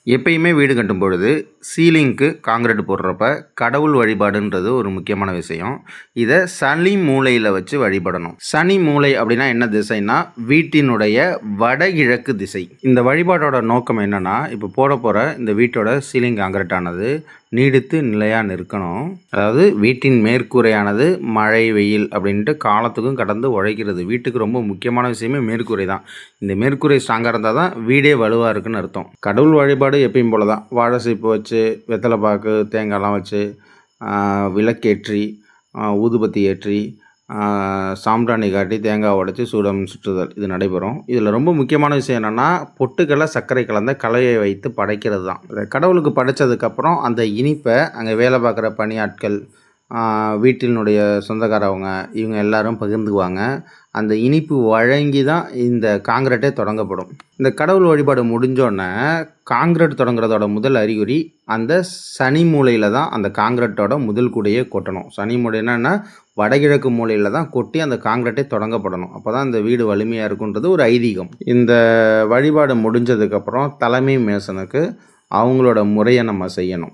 எப்பயுமே வீடு கட்டும் பொழுது சீலிங்க்கு காங்கிரீட் போடுறப்ப கடவுள் வழிபாடுன்றது ஒரு முக்கியமான விஷயம். இதை சனி மூலையில் வச்சு வழிபடணும். சனி மூலை அப்படின்னா என்ன திசைன்னா வீட்டினுடைய வடகிழக்கு திசை. இந்த வழிபாட்டோட நோக்கம் என்னன்னா, இப்போ போட போகிற இந்த வீட்டோட சீலிங் காங்கிரீட் ஆனது நீடித்து நிலையாக நிற்கணும். அதாவது வீட்டின் மேற்கூரையானது மழை வெயில் அப்படின்ட்டு காலத்துக்கும் கடந்து உழைக்கிறது. வீட்டுக்கு ரொம்ப முக்கியமான விஷயமே மேற்கூரை தான். இந்த மேற்கூரை ஸ்ட்ராங்காக இருந்தால் தான் வீடே வலுவாக இருக்குன்னு அர்த்தம். கடவுள் வழிபாடு எப்பயும் போல தான் வாழை சீப்பு வச்சு வெத்தலை பாக்கு தேங்காய்லாம் வச்சு விளக்கேற்றி ஊதுபத்தி ஏற்றி சாம்பிராணி காட்டி தேங்காய் உடைச்சி சூடம் சுற்றுதல் இது நடைபெறும். இதில் ரொம்ப முக்கியமான விஷயம் என்னென்னா, பொட்டுக்கடலை சர்க்கரை கலந்த கலையை வைத்து படைக்கிறது தான். கடவுளுக்கு படைத்ததுக்கப்புறம் அந்த இனிப்பை அங்கே வேலை பார்க்குற பணியாட்கள், வீட்டினுடைய சொந்தக்காரவங்க இவங்க எல்லாரும் பகிர்ந்துக்குவாங்க. அந்த இனிப்பு வழங்கி தான் இந்த காங்கிரீட்டே தொடங்கப்படும். இந்த கடவுள் வழிபாடு முடிஞ்சோடனே காங்கிரீட் தொடங்குறதோட முதல் அறிகுறி அந்த சனி மூலையில் தான் அந்த காங்கிரீட்டோட முதல் கூடையே கொட்டணும். சனி மூலை என்னென்னா வடகிழக்கு மூலையில் தான் கொட்டி அந்த காங்கிரீட்டே தொடங்கப்படணும். அப்போ தான் இந்த வீடு வலிமையாக இருக்குன்றது ஒரு ஐதீகம். இந்த வழிபாடு முடிஞ்சதுக்கப்புறம் தலைமை மேசனுக்கு அவங்களோட முறையை நம்ம செய்யணும்.